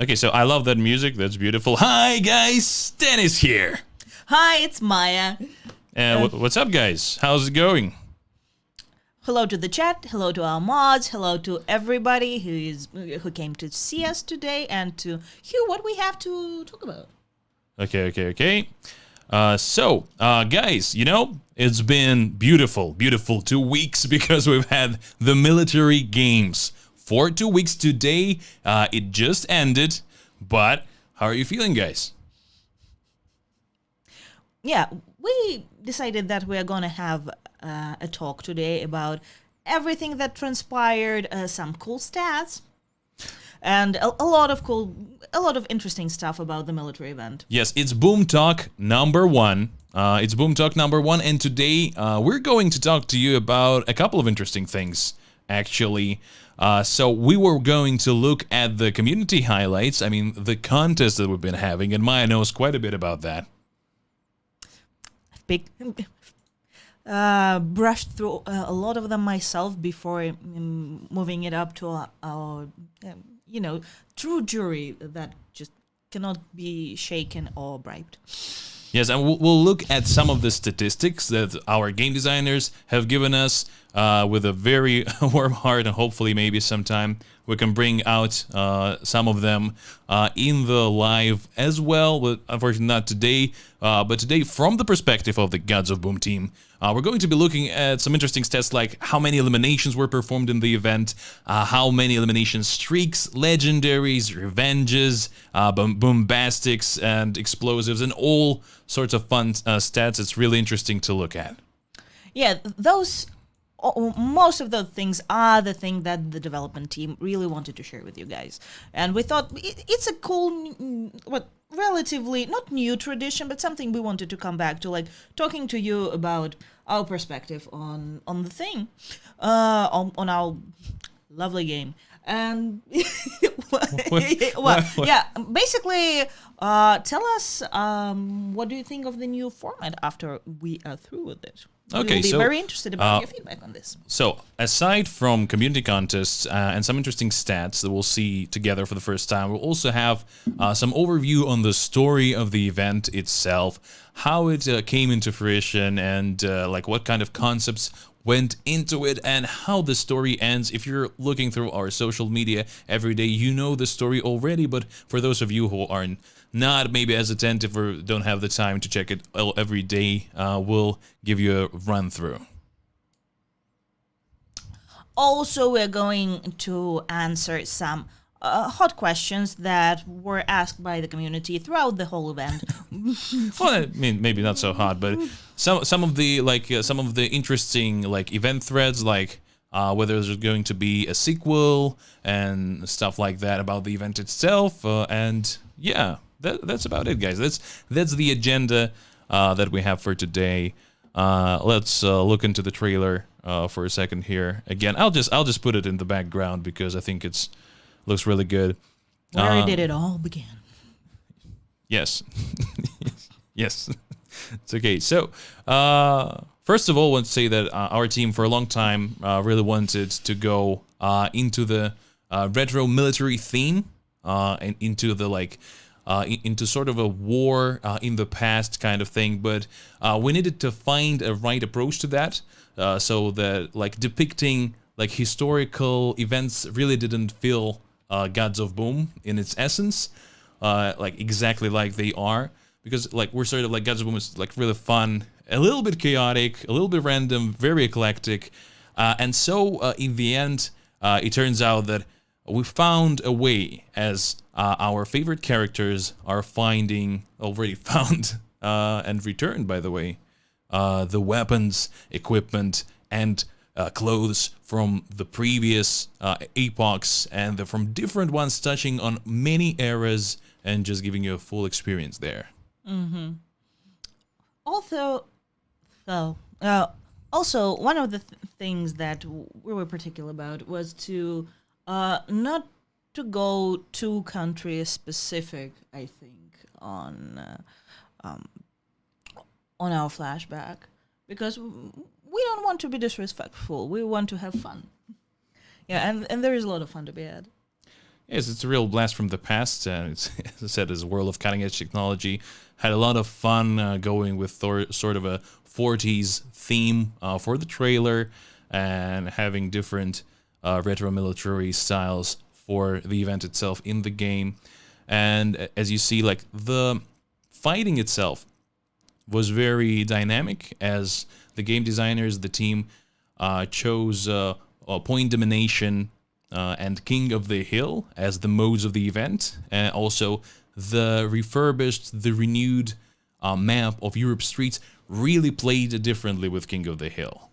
Okay, so I love that music. That's beautiful. Hi, guys. Dennis here. Hi, it's Maya. What's up, guys? How's it going? Hello to the chat. Hello to our mods. Hello to everybody who came to see us today and to hear what we have to talk about. Okay. Guys, it's been beautiful 2 weeks because we've had the military games. For 2 weeks today, it just ended, but how are you feeling, guys? Yeah, we decided that we are going to have a talk today about everything that transpired, some cool stats, and a lot of interesting stuff about the military event. Yes, it's Boom Talk number 1. And today we're going to talk to you about a couple of interesting things, actually. So we were going to look at the community highlights, the contest that we've been having, and Maya knows quite a bit about that. Brushed through a lot of them myself before moving it up to our true jury that just cannot be shaken or bribed. Yes, and we'll look at some of the statistics that our game designers have given us with a very warm heart, and hopefully maybe sometime we can bring out some of them in the live as well, but unfortunately not today. But today, from the perspective of the Gods of Boom team, we're going to be looking at some interesting stats like how many eliminations were performed in the event, how many elimination streaks, legendaries, revenges, bombastics, and explosives, and all sorts of fun stats. It's really interesting to look at. Yeah, most of those things are the thing that the development team really wanted to share with you guys. And we thought it's a cool, relatively not new tradition, but something we wanted to come back to, like talking to you about our perspective on the thing, on our lovely game. And basically, tell us what do you think of the new format after we are through with it. Okay, we'll be very interested about your feedback on this. So, aside from community contests and some interesting stats that we'll see together for the first time, we'll also have some overview on the story of the event itself, how it came into fruition, and what kind of concepts went into it, and how the story ends. If you're looking through our social media every day, you know the story already, but for those of you who are not maybe as attentive or don't have the time to check it every day, we'll give you a run through. Also, we're going to answer some hot questions that were asked by the community throughout the whole event. Well, maybe not so hot, but some of the interesting event threads, whether there's going to be a sequel and stuff like that about the event itself, and yeah. That's about it, guys. That's the agenda that we have for today. Let's look into the trailer for a second here. Again, I'll just put it in the background because I think looks really good. Where did it all begin? Yes, yes. It's okay. So, first of all, I want to say that our team for a long time really wanted to go into the retro military theme and into the into sort of a war in the past kind of thing, but we needed to find a right approach to that, so that depicting historical events really didn't feel Gods of Boom in its essence, exactly like they are, because we're sort of Gods of Boom is really fun, a little bit chaotic, a little bit random, very eclectic, and so in the end, it turns out that we found a way, as our favorite characters are already found and returned, by the way, the weapons, equipment, and clothes from the previous epochs, and from different ones touching on many eras and just giving you a full experience there. Mm-hmm. Also, one of the things that we were particular about was to not to go too country specific, I think, on our flashback, because we don't want to be disrespectful. We want to have fun. Yeah, and there is a lot of fun to be had. Yes, it's a real blast from the past, and it's, as I said, it's a world of cutting-edge technology. Had a lot of fun going with sort of a 40s theme for the trailer, and having different retro military styles for the event itself in the game. And as you see, like, the fighting itself was very dynamic, as the game designers, the team, chose point domination and King of the Hill as the modes of the event, and also the refurbished, the renewed map of Europe Streets really played differently with King of the Hill.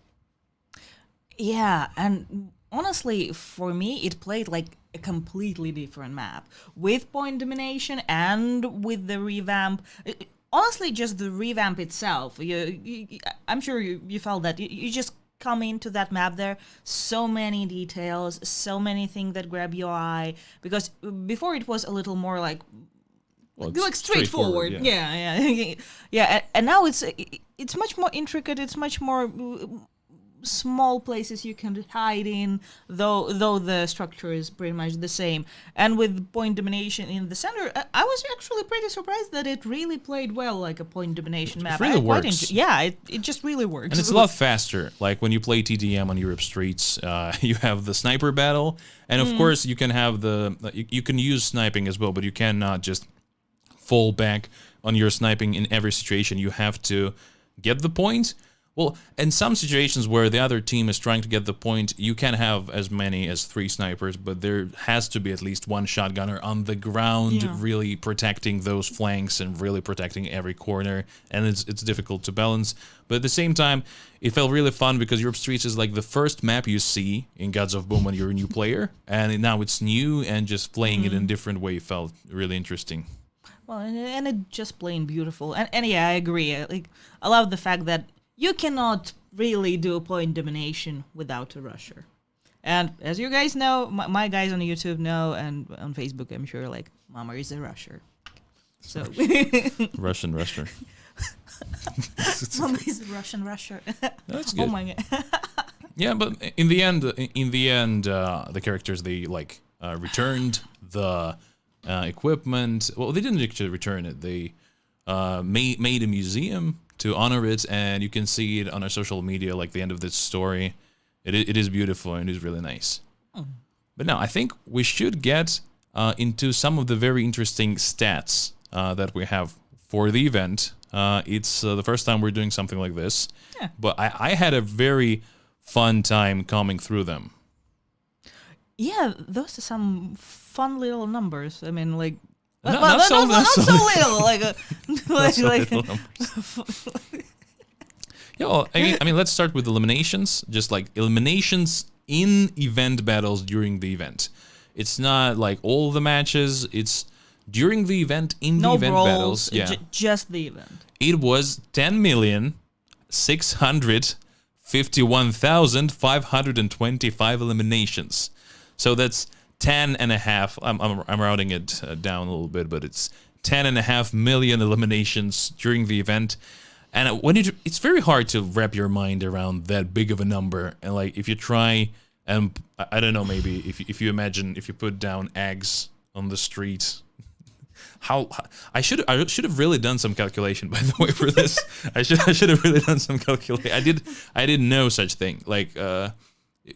Yeah, and honestly, for me, it played like a completely different map with point domination and with the revamp. Honestly, just the revamp itself. I'm sure you felt that. You just come into that map there, so many details, so many things that grab your eye. Because before it was a little more like straightforward. Yeah. And now it's much more intricate. It's much more small places you can hide in, though the structure is pretty much the same. And with point domination in the center, I was actually pretty surprised that it really played well like a point domination map. It really works. It just really works. And it's a lot faster. Like when you play TDM on Europe Streets, you have the sniper battle, and of course you can have you can use sniping as well, but you cannot just fall back on your sniping in every situation. You have to get the point. Well, in some situations where the other team is trying to get the point, you can have as many as 3 snipers, but there has to be at least 1 shotgunner on the ground, really protecting those flanks and really protecting every corner, and it's difficult to balance. But at the same time, it felt really fun because Europe Streets is like the first map you see in Gods of Boom when you're a new player, and now it's new, and just playing it in a different way felt really interesting. Well, and it just plain beautiful. And yeah, I agree. I love the fact that you cannot really do point domination without a rusher. And as you guys know, my guys on YouTube know, and on Facebook, I'm sure, like, Mama is a rusher. So Russian rusher. Mama is a Russian rusher. That's good. Oh my god. Yeah, but in the end, the characters, they returned the equipment. Well, they didn't actually return it. They made a museum to honor it, and you can see it on our social media, like the end of this story. It is beautiful, and it is really nice. But now, I think we should get into some of the very interesting stats that we have for the event. It's the first time we're doing something like this, but I had a very fun time combing through them. Yeah, those are some fun little numbers. I mean, like, not so little. Yeah, well, I mean, let's start with eliminations. Just like eliminations in event battles during the event. It's not like all the matches. It's during the event in the event battles. Yeah, just the event. It was 10,651,525 eliminations. So that's 10.5. I'm rounding it down a little bit, but it's 10.5 million eliminations during the event. And it's very hard to wrap your mind around that big of a number. And like, if you try, and I don't know, maybe if you imagine, if you put down eggs on the street, how I should have really done some calculation, by the way, for this. I should have really done some calculation. I didn't know such thing. Like,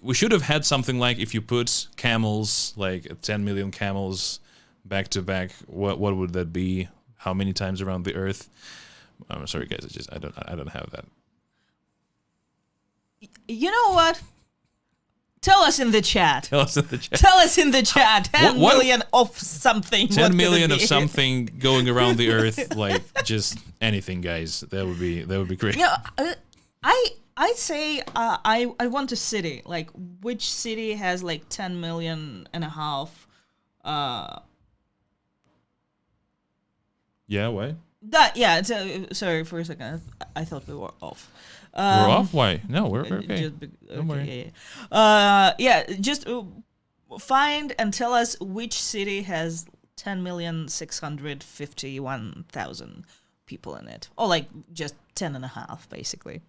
we should have had something like, if you put camels, like 10 million camels back to back, what would that be? How many times around the Earth? I'm sorry, guys. I don't have that. You know what? Tell us in the chat. Tell us in the chat. 10 million of something. 10 million of something going around the Earth, like just anything, guys. That would be great. Yeah, I'd say I want a city. Like, which city has like 10 million and a half? Yeah, why? Sorry for a second. I thought we were off. We're off? Why? No, we're okay. Don't worry. Just find and tell us which city has 10,651,000 people in it, or like just 10 and a half, basically.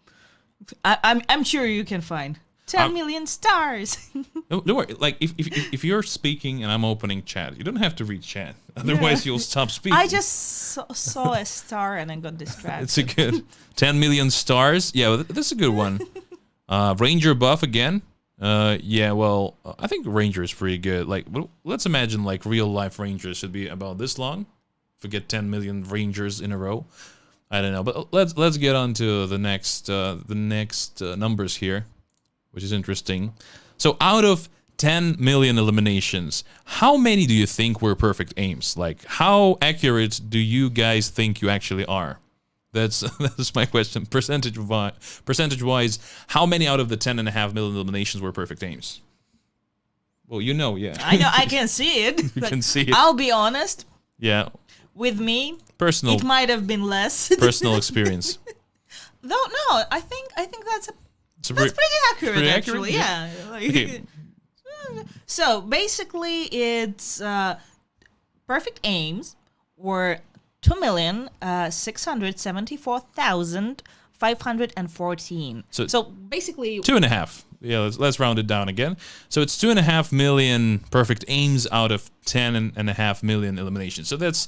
I'm sure you can find. 10 million stars. Don't worry. Like if you're speaking and I'm opening chat, you don't have to read chat. Otherwise, you'll stop speaking. I just saw a star and I got distracted. It's a good 10 million stars. Yeah, well, that's a good one. Ranger buff again. Yeah, well, I think Ranger is pretty good. Like, let's imagine like real life Rangers should be about this long. Forget 10 million Rangers in a row. I don't know, but let's get on to the next numbers here, which is interesting. So out of 10 million eliminations, how many do you think were perfect aims? Like, how accurate do you guys think you actually are? That's my question. Percentage-wise, how many out of the 10.5 million eliminations were perfect aims? Well, you know, yeah. I know, I can see it. You can see it. I'll be honest. Yeah. With me, personal. It might have been less. Personal experience. No, I think that's pretty accurate. Pretty actually, accurate? Yeah. Like, Okay. So basically, it's perfect aims were 2,674,514. So basically 2.5. Yeah, let's round it down again. So it's 2.5 million perfect aims out of 10.5 million eliminations. So that's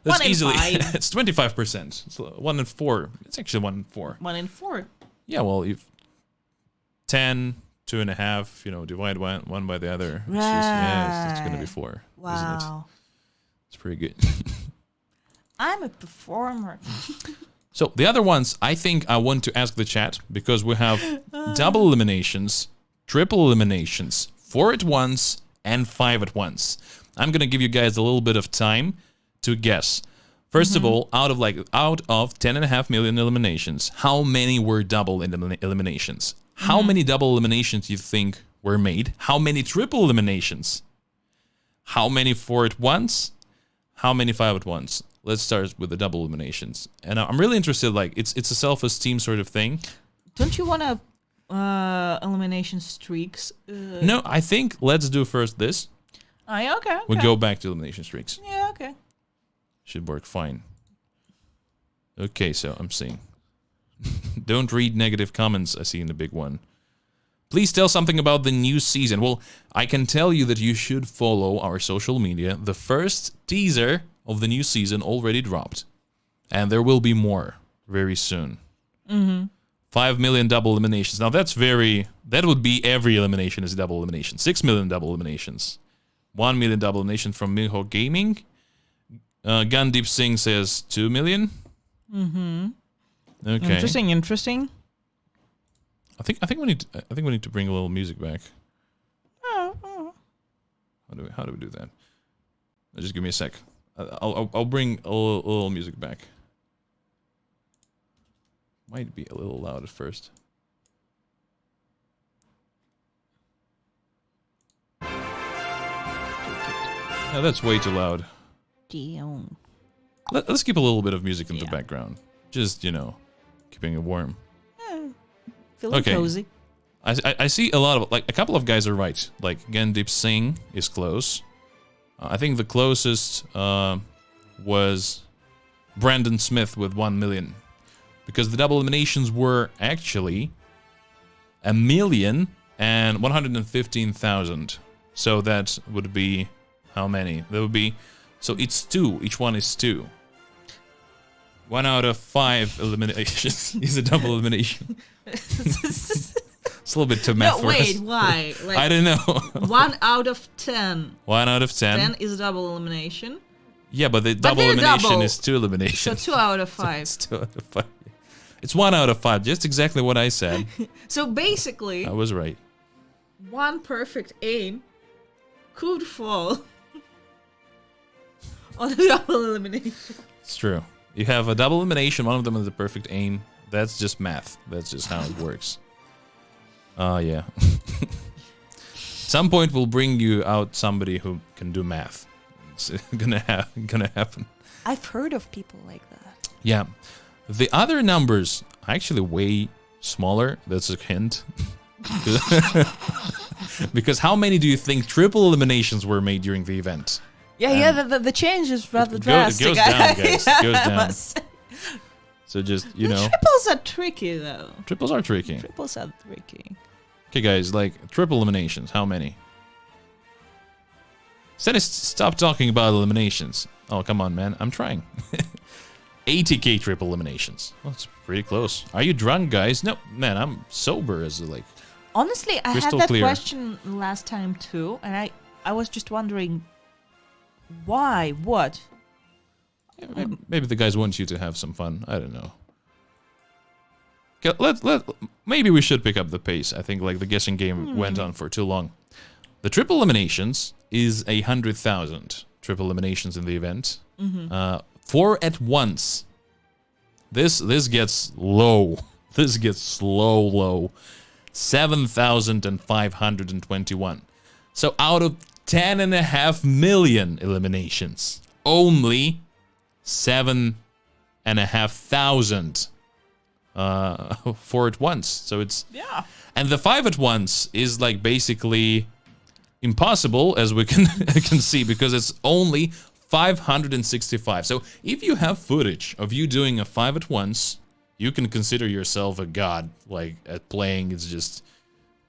1 in easily 5. it's 25%. It's 1 in 4. It's actually 1 in 4. 1 in 4. Yeah, well, if 10, 2.5, divide one by the other. Right. It's going to be 4. Wow. Isn't it? It's pretty good. I'm a performer. So the other ones, I think I want to ask the chat because we have double eliminations, triple eliminations, 4 at once, and 5 at once. I'm gonna give you guys a little bit of time to guess. First of all, out of 10.5 million eliminations, how many were double eliminations? How many double eliminations do you think were made? How many triple eliminations? How many 4 at once? How many 5 at once? Let's start with the double eliminations. And I'm really interested, like, it's a self-esteem sort of thing. Don't you want to elimination streaks? No, I think let's do first this. Oh, yeah, okay. We'll go back to elimination streaks. Yeah, okay. Should work fine. Okay, so I'm seeing. Don't read negative comments, I see in the big one. Please tell something about the new season. Well, I can tell you that you should follow our social media. The first teaser of the new season already dropped. And there will be more very soon. 5 million double eliminations. Now that would be every elimination is a double elimination. 6 million double eliminations. 1 million double elimination from Minho Gaming. Gundeep Singh says 2 million. Okay. Interesting. I think we need to bring a little music back. Oh. How do we do that? Just give me a sec. I'll bring a little music back. Might be a little loud at first. No, that's way too loud. Damn. Let's keep a little bit of music in the background. Just, keeping it warm. Feeling cozy. I see a lot of, like, a couple of guys are right. Like, Gendip Singh is close. I think the closest was Brandon Smith with 1 million. Because the double eliminations were actually 1,115,000. So that would be how many? That would be, so it's 2. Each one is 2. 1 out of 5 eliminations is a double elimination. It's a little bit too math for us. Wait, why? Like, I don't know. 1 out of 10. 1 out of 10. 10 is a double elimination. Yeah, but the double elimination double. is 2 eliminations. So 2 out of 5. It's 2 out of 5. It's 1 out of 5. Just exactly what I said. So basically, I was right. 1 perfect aim could fall on a double elimination. It's true. You have a double elimination. One of them is a perfect aim. That's just math. That's just how it works. Yeah. Some point we'll bring you out somebody who can do math. It's gonna happen. I've heard of people like that. Yeah. The other numbers are actually way smaller. That's a hint. Because how many do you think triple eliminations were made during the event? Yeah, the change is rather drastic. It goes down, guys. It goes down. So just, Triples are tricky, though. Triples are tricky. Triples are tricky. Okay, guys, like triple eliminations. How many? Stop talking about eliminations. Oh, come on, man. I'm trying. 80k triple eliminations. Well, that's pretty close. Are you drunk, guys? No, man, I'm sober as like. Honestly, I had crystal that clear. question last time too, and I was just wondering why? What? Maybe the guys want you to have some fun. I don't know. Okay, maybe we should pick up the pace. I think like the guessing game went on for too long. The triple eliminations is 100,000 triple eliminations in the event. 4 at once. This gets low. This gets low. 7,521. So out of 10.5 million eliminations, only 7,500 4 at once. So it's and the 5 at once is like basically impossible, as we can see, because it's only 565. So if you have footage of you doing a 5 at once, you can consider yourself a god. Like at playing, it's just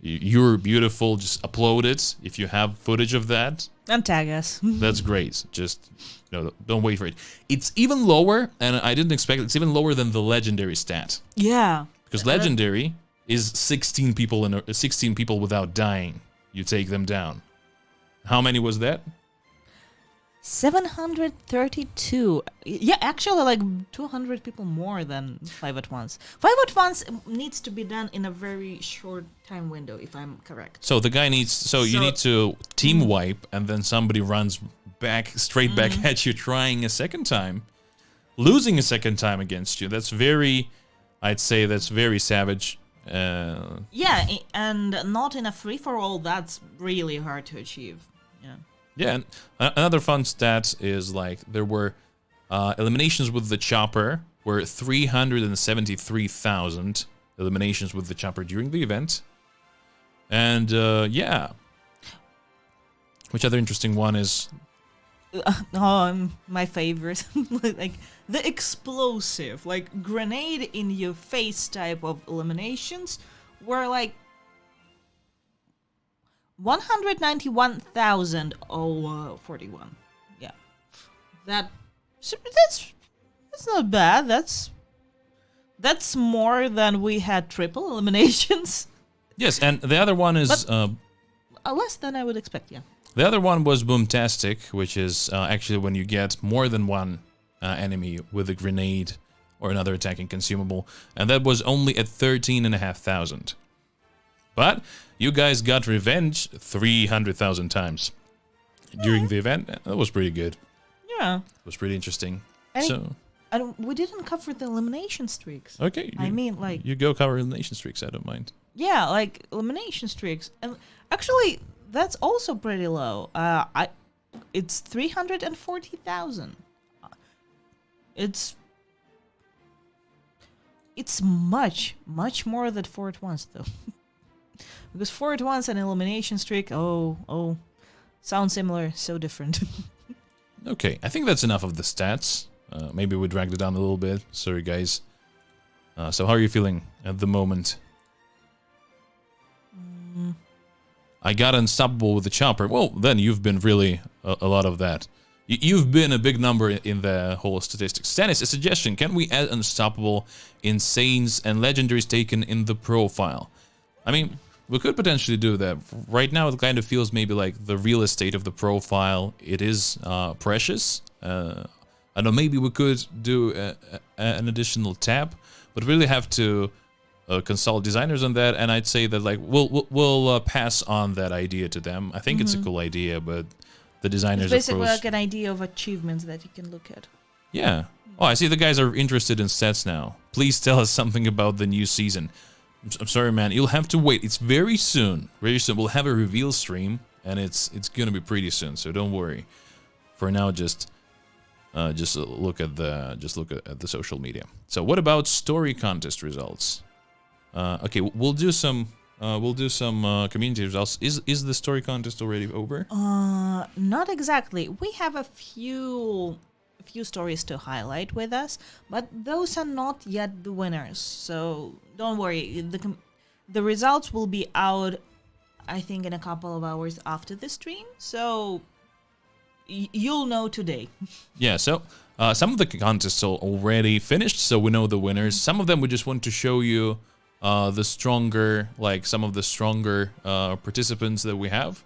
you're beautiful. Just upload it if you have footage of that. And tag us. That's great. Just don't wait for it. It's even lower, and I didn't expect it. It's even lower than the legendary stat. Yeah. Because legendary is 16 people 16 people without dying. You take them down. How many was that? 732. Yeah, actually, like 200 people more than 5 at once. 5 at once needs to be done in a very short time window, if I'm correct. So the guy needs. So you need to team wipe, and then somebody runs straight back at you, trying a second time, losing a second time against you. That's very, I'd say, that's very savage. Yeah, and not in a free for all. That's really hard to achieve. Yeah. Yeah, and another fun stat is like there were eliminations with the chopper were 373,000 eliminations with the chopper during the event. And yeah. Which other interesting one is? My favorite. Like the explosive, like grenade in your face type of eliminations were like 191,041. Yeah, that's not bad. That's more than we had triple eliminations. Yes, and the other one is less than I would expect. Yeah. The other one was Boomtastic, which is actually when you get more than one enemy with a grenade or another attacking consumable, and that was only at 13,500. But you guys got revenge 300,000 times during the event. That was pretty good. Yeah. It was pretty interesting. And we didn't cover the elimination streaks. Okay. You go cover elimination streaks. I don't mind. Yeah, like elimination streaks, and actually that's also pretty low. It's 340,000. It's much more than 4 at once though. Because 4 at once and elimination streak, sound similar, so different. Okay, I think that's enough of the stats. Maybe we dragged it down a little bit. Sorry, guys. So how are you feeling at the moment? I got unstoppable with the chopper. Well, then you've been really a lot of that. You've been a big number in the whole statistics. Stanis, a suggestion. Can we add unstoppable, insanes, and legendaries taken in the profile? I mean, we could potentially do that. Right now, it kind of feels maybe like the real estate of the profile. It is precious. I know maybe we could do an additional tab, but really have to consult designers on that. And I'd say that like we'll pass on that idea to them. I think it's a cool idea, but the designers it's basically like an idea of achievements that you can look at. Yeah. Oh, I see the guys are interested in stats now. Please tell us something about the new season. I'm sorry, man. You'll have to wait. It's very soon. Very soon. We'll have a reveal stream, and it's gonna be pretty soon. So don't worry. For now, just look at the social media. So what about story contest results? Okay, we'll do some community results. Is the story contest already over? Not exactly. We have a few stories to highlight with us, but those are not yet the winners. So don't worry. the results will be out, I think, in a couple of hours after the stream. So you'll know today. Yeah, so some of the contests are already finished, so we know the winners. Some of them we just want to show you the stronger, like some of the stronger participants that we have,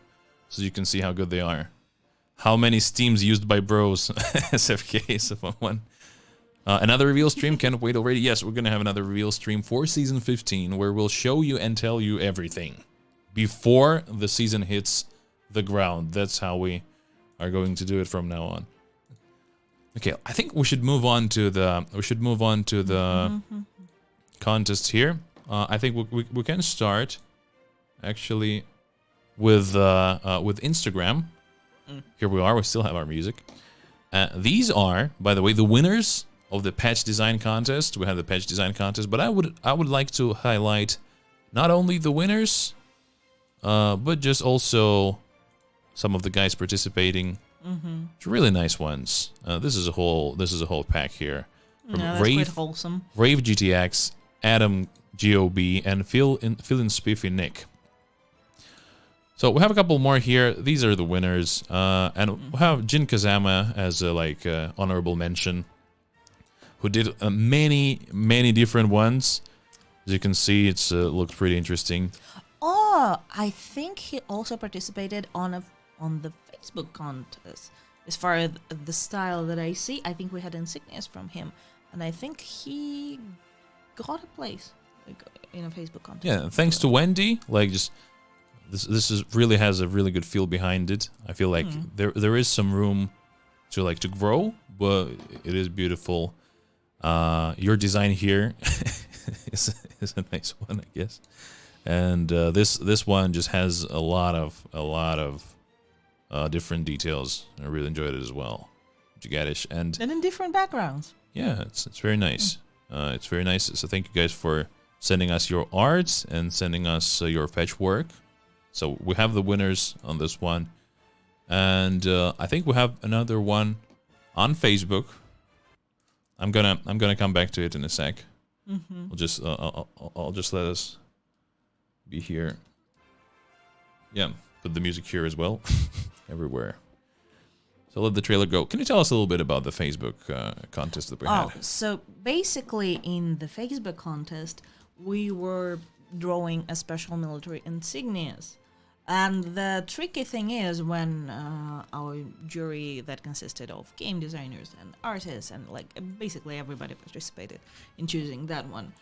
so you can see how good they are. How many Steams used by bros? SFK, someone. Another reveal stream, can't wait already. Yes, we're gonna have another reveal stream for season 15, where we'll show you and tell you everything before the season hits the ground. That's how we are going to do it from now on. Okay, I think we should move on to the contest here. I think we can start actually with Instagram. Here we are. We still have our music. These are, by the way, the winners of the patch design contest. We have the patch design contest, but I would like to highlight not only the winners, but just also some of the guys participating. It's really nice ones. This is a whole pack here. From Yeah, that's quite wholesome. Rave GTX, Adam GOB, and Phil in Spiffy Nick. So we have a couple more here. These are the winners, and we have Jin Kazama as a honorable mention, who did many different ones. As you can see, it's looks pretty interesting. Oh, I think he also participated on the Facebook contest. As far as the style that I see, I think we had insignias from him, and I think he got a place in a Facebook contest. Yeah, thanks to Wendy. This really has a really good feel behind it. I feel like there is some room to grow, but it is beautiful. Your design here is a nice one, I guess. And this one just has a lot of different details. I really enjoyed it as well. Jigadish and in different backgrounds. Yeah, it's very nice. It's very nice. So thank you guys for sending us your art and sending us your patch work. So we have the winners on this one, and I think we have another one on Facebook. I'm gonna come back to it in a sec. I'll just let us be here. Yeah, put the music here as well, everywhere. So let the trailer go. Can you tell us a little bit about the Facebook contest that we had? So basically, in the Facebook contest, we were drawing a special military insignias. And the tricky thing is when our jury that consisted of game designers and artists and basically everybody participated in choosing that one.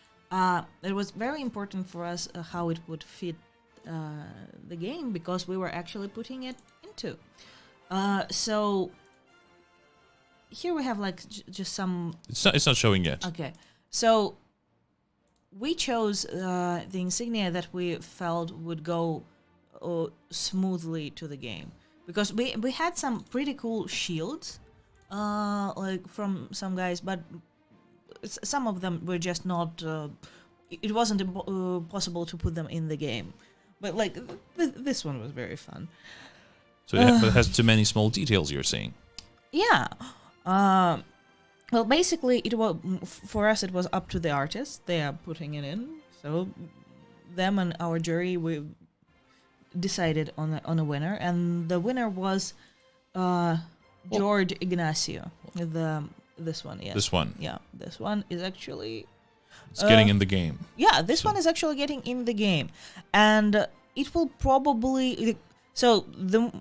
It was very important for us how it would fit the game because we were actually putting it into. So here we have just some. It's not showing yet. Okay, so we chose the insignia that we felt would go smoothly to the game because we had some pretty cool shields from some guys, but some of them were just not it wasn't possible to put them in the game, but this one was very fun. So but it has too many small details, you're saying? Yeah. Well, basically it was for us, it was up to the artists. They are putting it in, so them and our jury, we decided on a winner, and the winner was George Ignacio. This one, yeah. This one. Yeah, this one is actually... It's getting in the game. Yeah, this one is actually getting in the game. And it will probably... So, the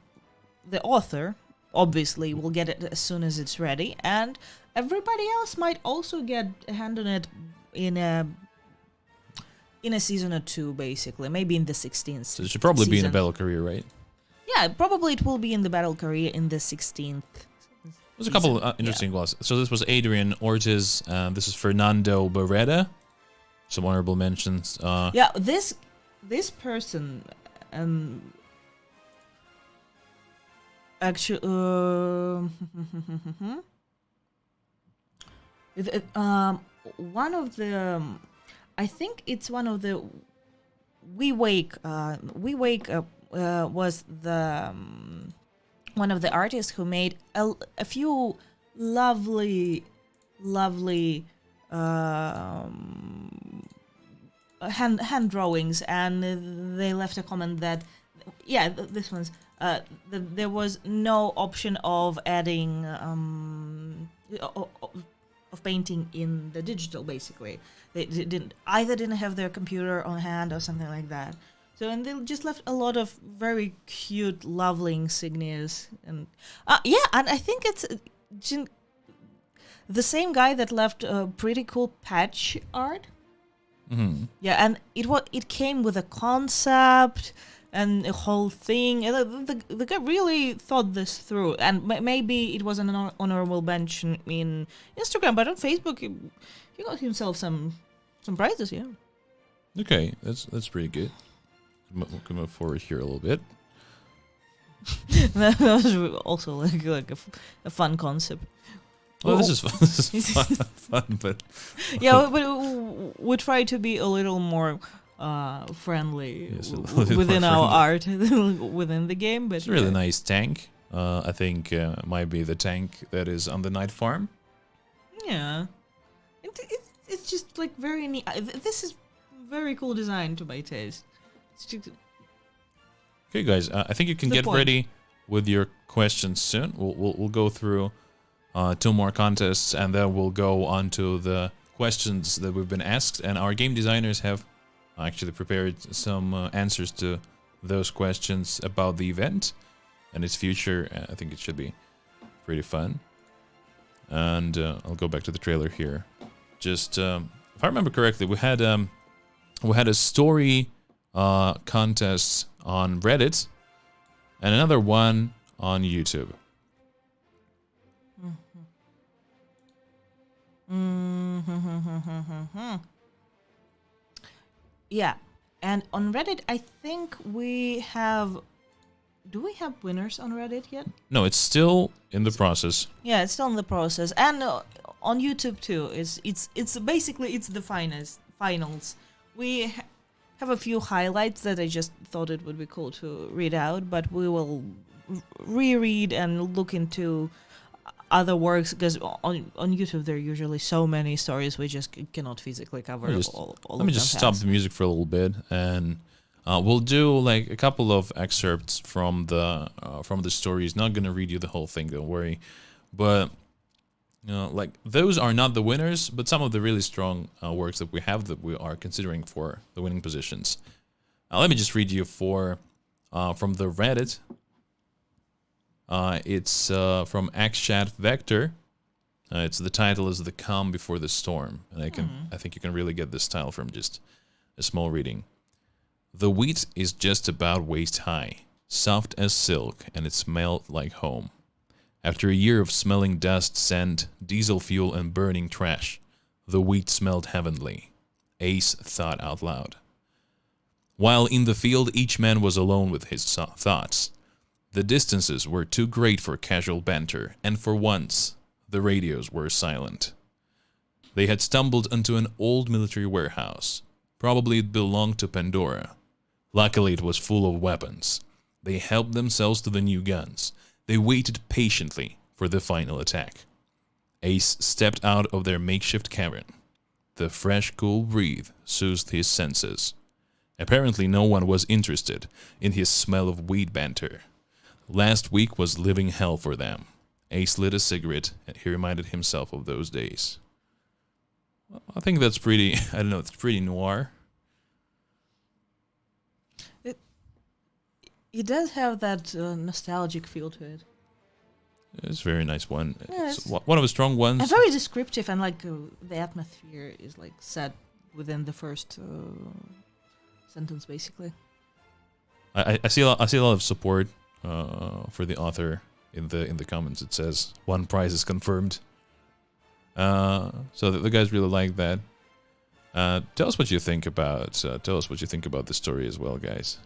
author, obviously, will get it as soon as it's ready, and everybody else might also get a hand on it in a season or two, basically. Maybe in the 16th. So it should probably be in a battle career, right? Yeah, probably it will be in the battle career in the 16th. There's a couple of interesting ones. So this was Adrian Ortiz. This is Fernando Beretta. Some honorable mentions. Yeah, this person actually one of the I think it's one of the We Wake was the one of the artists who made a few lovely hand drawings, and they left a comment that this one's there was no option of adding of painting in the digital. Basically, they didn't have their computer on hand or something like that. So, and they just left a lot of very cute, lovely insignias, and and I think it's the same guy that left pretty cool patch art. Mm-hmm. Yeah, and it came with a concept and a whole thing. And the guy really thought this through, and maybe it was an honorable mention in Instagram, but on Facebook, he got himself some prizes. Yeah. Okay, that's pretty good. We'll move forward here a little bit. That was also like a fun concept. Well, this is fun. This is fun, but yeah, but we try to be a little more friendly within our art within the game. But it's a really nice tank. I think might be the tank that is on the night farm. Yeah, it's just like very neat. This is very cool design to my taste. Okay, guys, I think you can get ready with your questions soon. We'll go through 2 more contests, and then we'll go on to the questions that we've been asked. And our game designers have actually prepared some answers to those questions about the event and its future. I think it should be pretty fun. And I'll go back to the trailer here. Just if I remember correctly, we had a story contest on Reddit and another one on YouTube. Yeah, and on Reddit, I think we have. Do we have winners on Reddit yet? No, it's still in the process. Yeah, it's still in the process, and on YouTube too. It's basically the finals. We have a few highlights that I just thought it would be cool to read out, but we will reread and look into other works, because on YouTube there are usually so many stories we just cannot physically cover all Let me just stop the music for a little bit, and we'll do like a couple of excerpts from the stories. Not gonna read you the whole thing, don't worry, but like those are not the winners, but some of the really strong works that we have that we are considering for the winning positions. Let me just read you from the Reddit. It's from Axchat Vector. The title is "The Calm Before the Storm," and I think you can really get this style from just a small reading. The wheat is just about waist high, soft as silk, and it smelled like home. After a year of smelling dust, sand, diesel fuel, and burning trash, the wheat smelled heavenly, Ace thought out loud. While in the field, each man was alone with his thoughts. The distances were too great for casual banter, and for once, the radios were silent. They had stumbled into an old military warehouse. Probably it belonged to Pandora. Luckily, it was full of weapons. They helped themselves to the new guns. They waited patiently for the final attack. Ace stepped out of their makeshift cavern. The fresh, cool breeze soothed his senses. Apparently, no one was interested in his smell of weed banter. Last week was living hell for them. Ace lit a cigarette, and he reminded himself of those days. Well, I think that's pretty, it's pretty noir. It does have that nostalgic feel to it. It's a very nice one. Yes. It's one of the strong ones. And very descriptive, and like the atmosphere is like set within the first sentence, basically. I see a lot of support for the author in the comments. It says 1 prize is confirmed. So the guys really like that. Tell us what you think about the story as well, guys.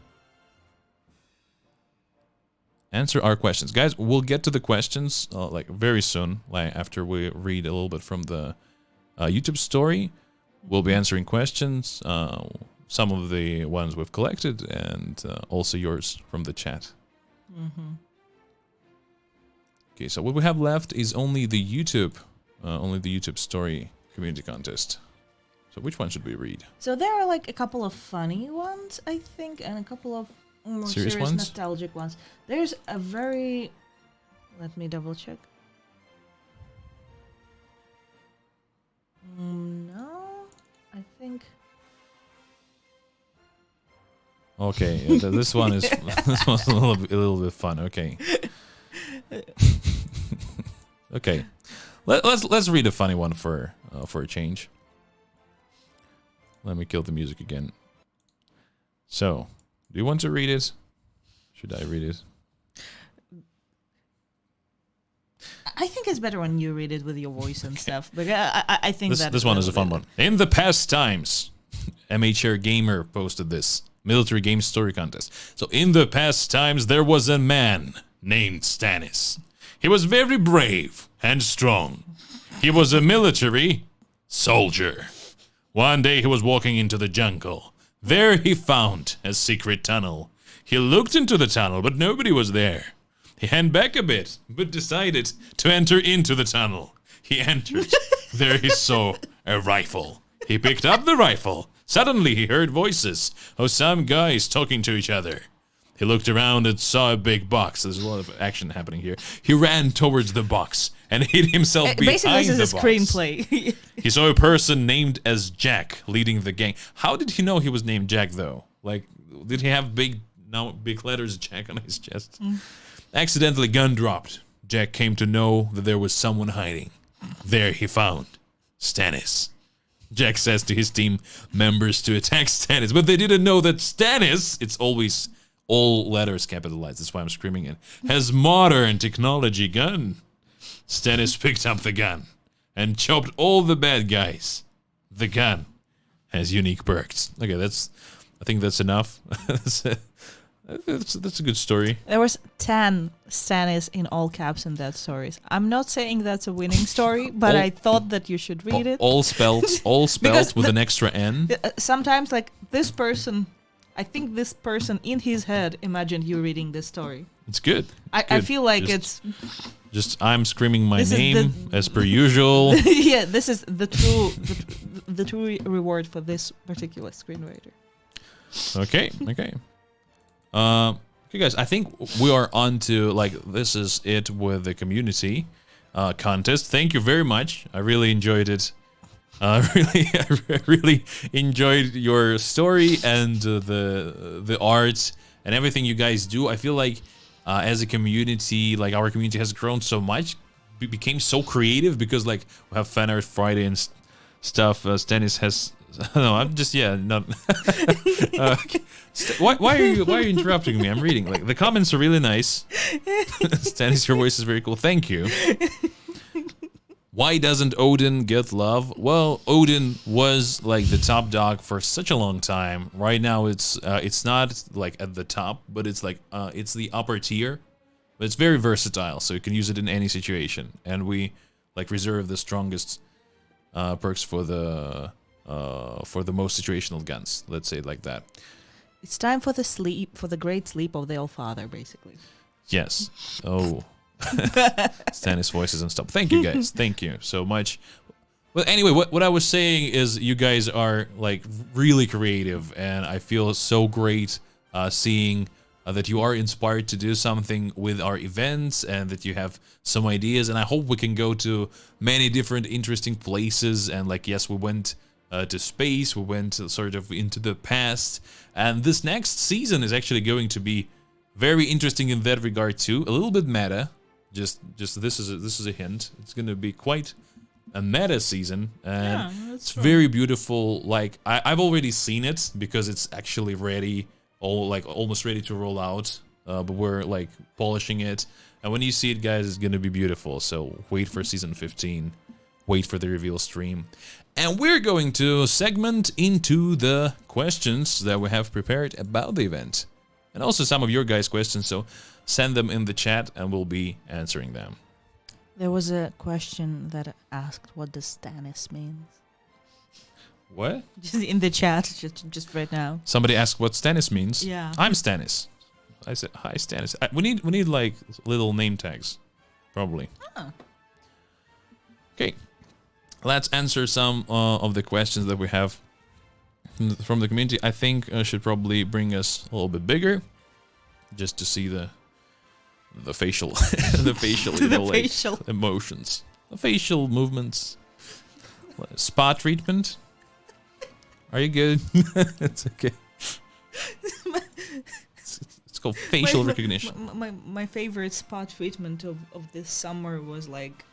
Answer our questions, guys. We'll get to the questions like very soon. Like after we read a little bit from the YouTube story, we'll be answering questions. Some of the ones we've collected, and also yours from the chat. Mm-hmm. Okay, so what we have left is only the YouTube story community contest. So which one should we read? So there are like a couple of funny ones, I think, and a couple of more Serious serious ones? nostalgic ones. There's a very... Let me double check. No, I think... Okay, this one is this one's a little bit fun. Okay, okay, let's read a funny one for a change. Let me kill the music again. So, do you want to read it? Should I read it? I think it's better when you read it with your voice and stuff. But I think This one is a fun one. In the past times, MHR Gamer posted this. Military Game Story Contest. So, in the past times, there was a man named Stannis. He was very brave and strong. He was a military soldier. One day he was walking into the jungle. There he found a secret tunnel. He looked into the tunnel, but nobody was there. He hung back a bit, but decided to enter into the tunnel. He entered. There he saw a rifle. He picked up the rifle. Suddenly he heard voices of some guys talking to each other. He looked around and saw a big box. There's a lot of action happening here. He ran towards the box and hid himself behind the box. Basically, this is a screenplay. He saw a person named as Jack leading the gang. How did he know he was named Jack, though? Like, did he have big letters Jack on his chest? Accidentally, gun dropped. Jack came to know that there was someone hiding. There he found Stannis. Jack says to his team members to attack Stannis, but they didn't know that Stannis, it's always all letters capitalized, that's why I'm screaming it, has modern technology gun. Stannis picked up the gun and chopped all the bad guys. The gun has unique perks. Okay, I think that's enough. That's a good story. There was 10 Stannis in all caps in that story. I'm not saying that's a winning story, but I thought that you should read it. All spelled with an extra N. Sometimes, like, this person, I think this person in his head imagined you reading this story. It's good. I feel like it's... Just I'm screaming my name as per usual. Yeah, this is the true reward for this particular screenwriter. Okay. Okay, guys, I think we are on to, like, this is it with the community contest. Thank you very much. I really enjoyed it. I really enjoyed your story and the art and everything you guys do. I feel like as a community, like, our community has grown so much, we became so creative because, like, we have Fan Art Friday and stuff. Stannis has... No, I'm just not. Why are you interrupting me? I'm reading. Like, the comments are really nice. Stannis, your voice is very cool. Thank you. Why doesn't Odin get love? Well, Odin was like the top dog for such a long time. Right now, it's not like at the top, but it's like it's the upper tier. But it's very versatile, so you can use it in any situation. And we like reserve the strongest perks for the most situational guns. Let's say it like that. It's time for the great sleep of the All-Father, basically. Yes. Oh. Stannis voices and stuff. Thank you, guys. Thank you so much. Well, anyway, what I was saying is you guys are, like, really creative, and I feel so great seeing that you are inspired to do something with our events and that you have some ideas, and I hope we can go to many different interesting places. And, like, yes, we went to space, we went sort of into the past, and this next season is actually going to be very interesting in that regard too. A little bit meta. Just this is a hint. It's going to be quite a meta season, and it's very beautiful. Like, I've already seen it because it's actually ready, almost ready to roll out. But we're like polishing it, and when you see it, guys, it's going to be beautiful. So wait for season 15. Wait for the reveal stream. And we're going to segment into the questions that we have prepared about the event. And also some of your guys' questions, so send them in the chat and we'll be answering them. There was a question that asked, what does Stannis means? What? Just in the chat, just right now. Somebody asked what Stannis means. Yeah. I'm Stannis. I said, hi, Stannis. We need like little name tags, probably. Oh. Okay. let's answer some of the questions that we have from the community. I think should probably bring us a little bit bigger, just to see the facial, the facial, facial emotions, the facial movements. Spa treatment. Are you good? It's okay. It's called facial recognition. My favorite spa treatment of this summer was like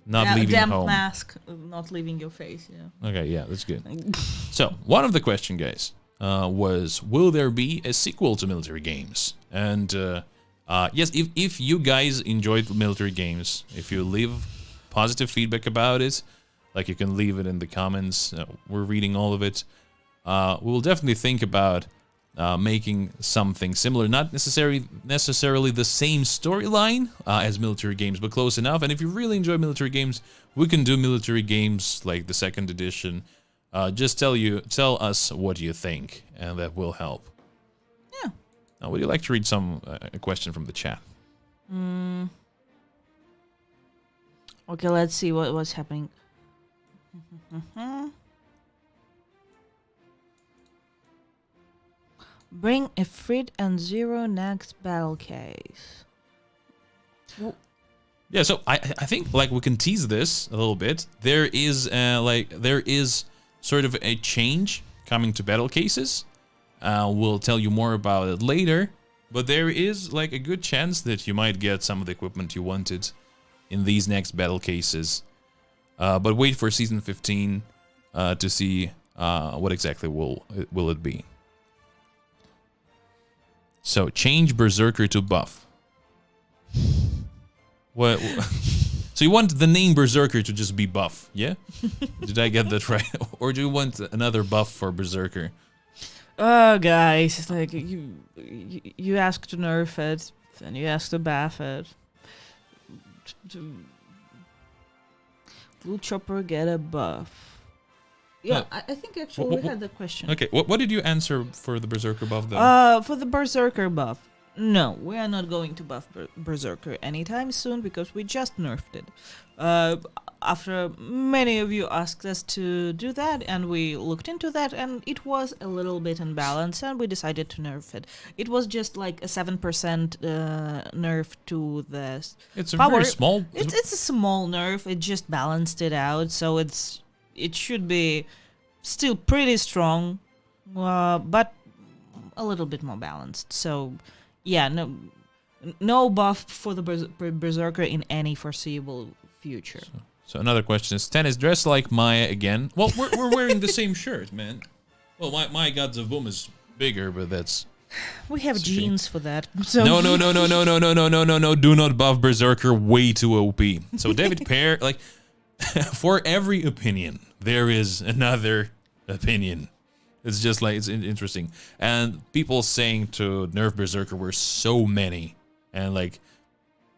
not leaving damp home. mask, not leaving your face. Yeah. Okay, yeah, that's good. So one of the question, guys, was, will there be a sequel to military games? And yes, if you guys enjoyed military games, if you leave positive feedback about it, like you can leave it in the comments. We're reading all of it. We will definitely think about making something similar, not necessarily the same storyline as military games, but close enough. And if you really enjoy military games, we can do military games like the 2nd edition. Just tell us what you think, and that will help. Yeah. Now, would you like to read a question from the chat? Okay, let's see what's happening. Bring a Frit and Zero next battle case. Yeah, so I think like we can tease this a little bit. There is sort of a change coming to battle cases. We'll tell you more about it later, but there is like a good chance that you might get some of the equipment you wanted in these next battle cases. But wait for season 15 to see what exactly will it be. So change Berserker to buff. What? So you want the name Berserker to just be buff, yeah? Did I get that right? Or do you want another buff for Berserker? Oh, guys, it's like you ask to nerf it, then you ask to buff it. Will Chopper get a buff? Yeah, I think actually we had the question. Okay, what did you answer for the Berserker buff though? For the Berserker buff, no, we are not going to buff Berserker anytime soon because we just nerfed it. After many of you asked us to do that, and we looked into that, and it was a little bit unbalanced, and we decided to nerf it. It was just like a 7% nerf to the It's a power. very small. It's a small nerf. It just balanced it out, so it should be still pretty strong, but a little bit more balanced. So, yeah, no buff for the Berserker in any foreseeable future. So another question is, Tennis dressed like Maya again? Well, we're wearing the same shirt, man. Well, my Gods of Boom is bigger, but that's... We have jeans for that. So. No. Do not buff Berserker, way too OP. So David Pear, like, for every opinion, there is another opinion. It's just like, it's interesting. And people saying to nerf Berserker were so many. And like,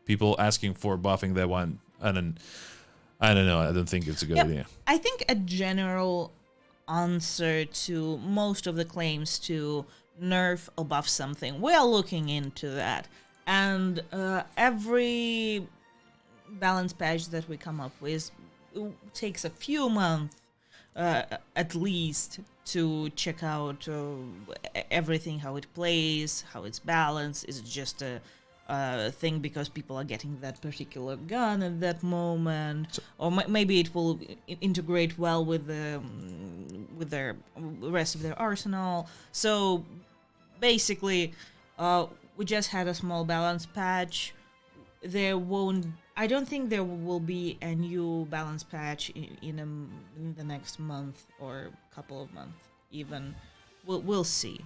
people asking for buffing that one. I don't know. I don't think it's a good idea. I think a general answer to most of the claims to nerf or buff something, we are looking into that. And every balance patch that we come up with takes a few months at least to check out everything, how it plays, how it's balanced. Is it just a thing because people are getting that particular gun at that moment, or maybe it will integrate well with the rest of their arsenal. So basically, we just had a small balance patch. I don't think there will be a new balance patch in the next month or couple of months even. We'll see.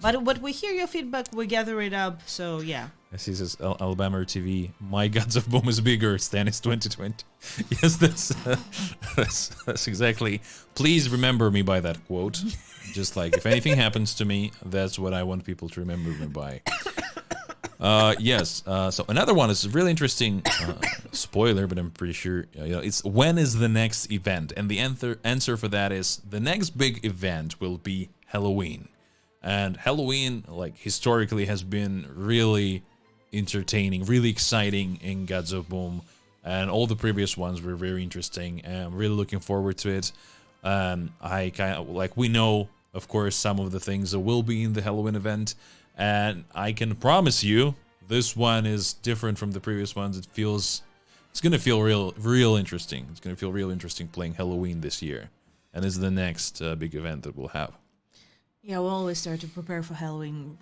But we hear your feedback, we gather it up, so yeah. As he says, Alabama TV, my Gods of Boom is bigger, Stannis 2020. Yes, that's exactly. Please remember me by that quote. Just like, if anything happens to me, that's what I want people to remember me by. Yes, so another one is really interesting, spoiler, but I'm pretty sure, it's when is the next event? And the answer for that is, the next big event will be Halloween. And Halloween, like, historically has been really entertaining, really exciting in Gods of Boom. and all the previous ones were very interesting, and I'm really looking forward to it. I kind of like, we know, of course, some of the things that will be in the Halloween event, and I can promise you this one is different from the previous ones. It's gonna feel real interesting. It's gonna feel real interesting playing Halloween this year, and this is the next big event that we'll have. Yeah, we'll always start to prepare for Halloween.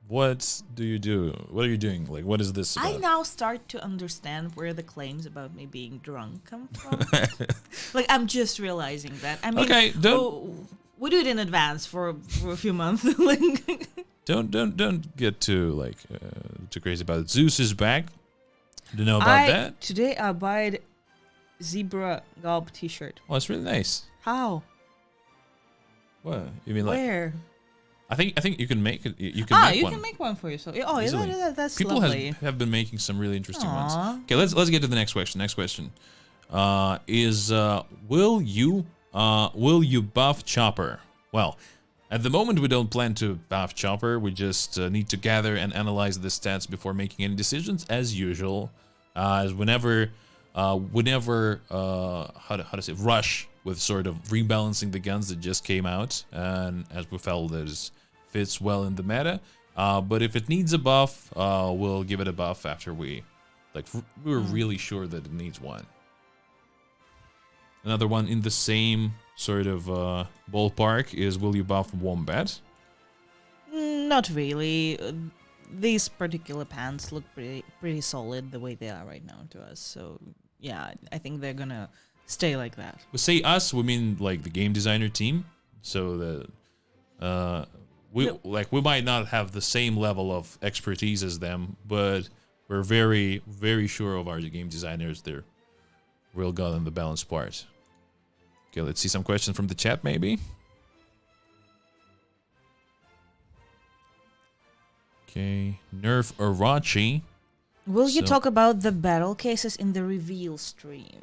What do you do? What are you doing? Like, what is this about? I now start to understand where the claims about me being drunk come from. Like, I'm just realizing that. I mean, Okay, we do it in advance for a few months. Like, don't get too too crazy about it. Zeus is back. Do you know about that? Today I bought zebra gob T-shirt. Oh, it's really nice. How? What you mean, like? Where? I think you can make it. You can make you one. can make one for yourself. Oh, Easily. that's People lovely. have been making some really interesting ones. Aw. Okay, let's get to the next question. Next question is will you buff Chopper? Well, at the moment we don't plan to buff Chopper. We just need to gather and analyze the stats before making any decisions, as usual. As whenever how to say, rush with sort of rebalancing the guns that just came out, and as we felt that fits well in the meta. But if it needs a buff, we'll give it a buff after we're really sure that it needs one. Another one in the same sort of ballpark is, will you buff Wombat? Not really. These particular pants look pretty solid the way they are right now to us. So yeah, I think they're gonna stay like that. We say us, we mean like the game designer team. So the we might not have the same level of expertise as them, but we're very, very sure of our game designers. They're real good on the balance part. Okay, let's see some questions from the chat, maybe. Okay, Nerf Arachi. Will you talk about the battle cases in the reveal stream?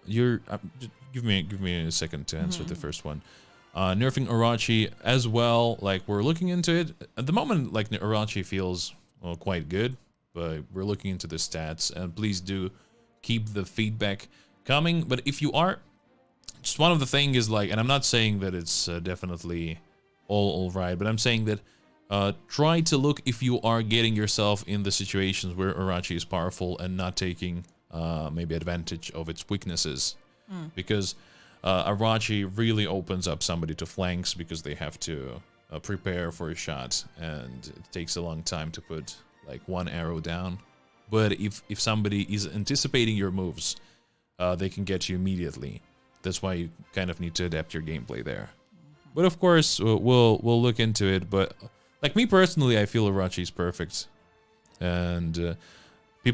You're give me a second to answer the first one. Nerfing Arachi as well. Like, we're looking into it at the moment. Like, Arachi feels quite good, but we're looking into the stats. And please do keep the feedback coming. But if you are, just one of the thing is like, and I'm not saying that it's definitely all right, but I'm saying that try to look if you are getting yourself in the situations where Arachi is powerful and not taking maybe advantage of its weaknesses, because Arachi really opens up somebody to flanks because they have to prepare for a shot, and it takes a long time to put like one arrow down. But if somebody is anticipating your moves, they can get you immediately. That's why you kind of need to adapt your gameplay there. But of course, we'll look into it. But like me personally, I feel Arachi is perfect, and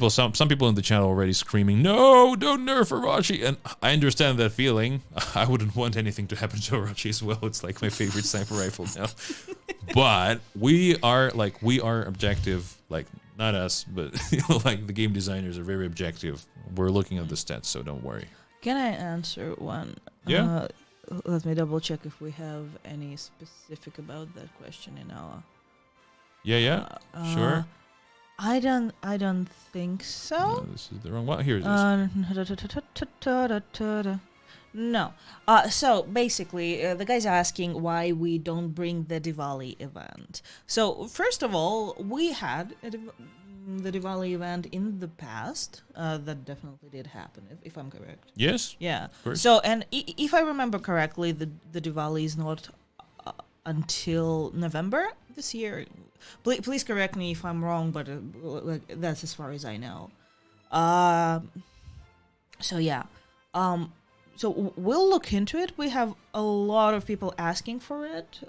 some people in the channel already screaming, "No, don't nerf Arachi!" And I understand that feeling. I wouldn't want anything to happen to Arachi as well. It's like my favorite sniper rifle now. But we are objective. Like, not us, but like the game designers are very objective. We're looking at the stats, so don't worry. Can I answer one? Yeah. Let me double check if we have any specific about that question in our. Yeah. Sure. I don't think so. No, this is the wrong one. Here it is. No. So basically, the guy's asking why we don't bring the Diwali event. So first of all, we had the Diwali event in the past. That definitely did happen, if I'm correct. Yes. Yeah. Of course. So, and if I remember correctly, the Diwali is not until November this year. Please correct me if I'm wrong, but that's as far as I know. So yeah. So we'll look into it. We have a lot of people asking for it.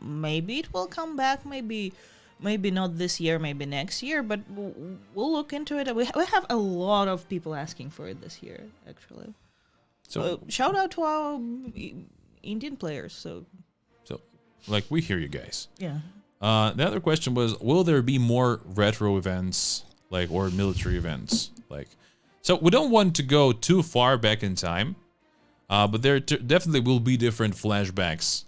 Maybe it will come back. Maybe not this year. Maybe next year. But we'll look into it. We have a lot of people asking for it this year, actually. So shout out to our Indian players. So like, we hear you guys. Yeah. The other question was, will there be more retro events, like, or military events? Like, so we don't want to go too far back in time, but there definitely will be different flashbacks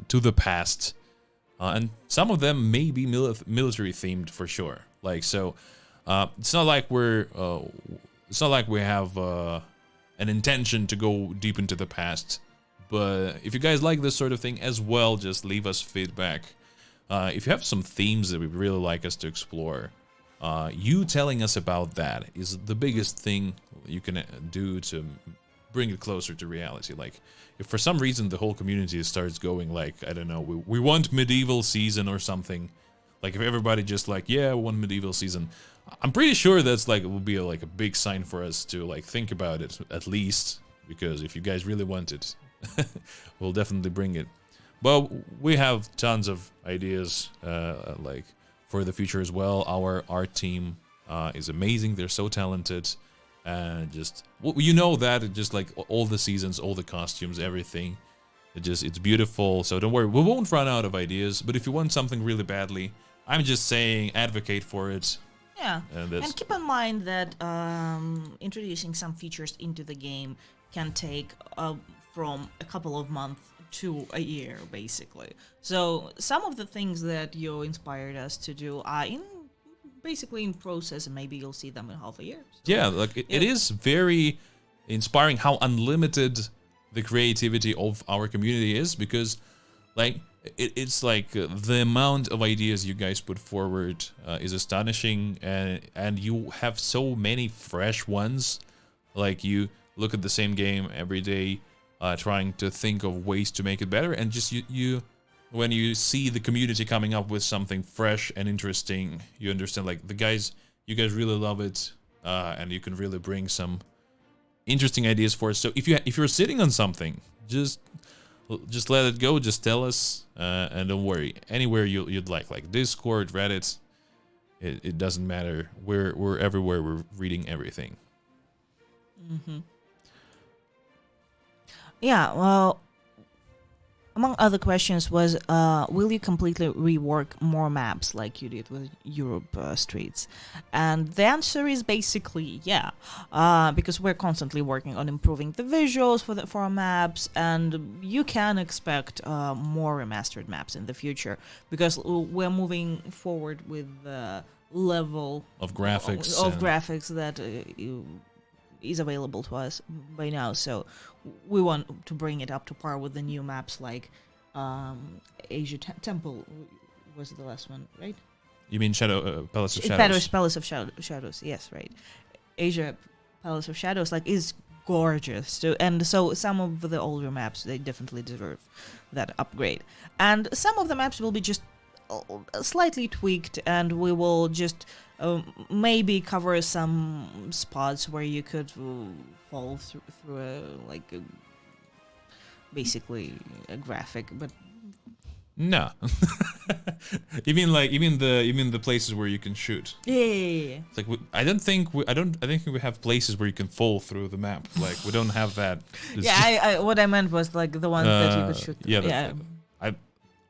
to the past and some of them may be military themed for sure. Like so, it's not like we have an intention to go deep into the past. But if you guys like this sort of thing as well, just leave us feedback. If you have some themes that we'd really like us to explore, you telling us about that is the biggest thing you can do to bring it closer to reality. Like, if for some reason the whole community starts going like, I don't know, we want medieval season or something. Like, if everybody just like, yeah, we want medieval season, I'm pretty sure that's like, it will be like a big sign for us to like think about it at least. Because if you guys really want it, we'll definitely bring it. But we have tons of ideas like for the future as well. Our art team is amazing. They're so talented. And just, you know that, just like all the seasons, all the costumes, everything. It's beautiful. So don't worry, we won't run out of ideas. But if you want something really badly, I'm just saying advocate for it. Yeah, and keep in mind that introducing some features into the game can take from a couple of months to a year, basically. So some of the things that you inspired us to do are basically in process, and maybe you'll see them in half a year. So, yeah, like it is very inspiring how unlimited the creativity of our community is, because like it's like the amount of ideas you guys put forward is astonishing, and you have so many fresh ones. Like, you look at the same game every day, trying to think of ways to make it better, and just you when you see the community coming up with something fresh and interesting, you understand like you guys really love it, and you can really bring some interesting ideas for us. So if you're sitting on something, just let it go. Just tell us, and don't worry. Anywhere you'd like Discord, Reddit, it doesn't matter. We're everywhere. We're reading everything. Mm-hmm. Yeah, well, among other questions was, will you completely rework more maps like you did with Europe Streets? And the answer is basically yeah, because we're constantly working on improving the visuals for our maps, and you can expect more remastered maps in the future, because we're moving forward with the level of graphics that is available to us by now, so we want to bring it up to par with the new maps, like Asia Temple was the last one, right? You mean Palace of Shadows? Palace of Shadows, yes, right. Asia Palace of Shadows is gorgeous, and so some of the older maps, they definitely deserve that upgrade, and some of the maps will be just slightly tweaked, and we will just maybe cover some spots where you could fall through basically a graphic, but no. you mean the places where you can shoot? Yeah. It's like I don't think we have places where you can fall through the map. Like, we don't have that. I what I meant was like the ones that you could shoot through. Yeah.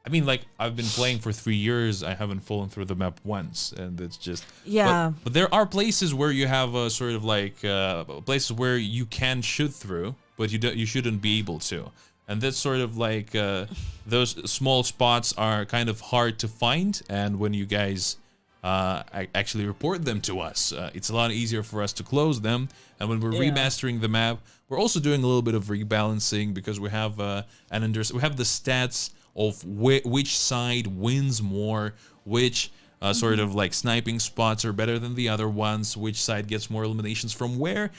I mean, like, I've been playing for 3 years. I haven't fallen through the map once, and it's just But there are places where you have a sort of like places where you can shoot through, but you shouldn't be able to, and that's sort of like those small spots are kind of hard to find. And when you guys actually report them to us, it's a lot easier for us to close them. And when we're remastering the map, we're also doing a little bit of rebalancing, because we have we have the stats of which side wins more, which sort of like sniping spots are better than the other ones, which side gets more eliminations from where.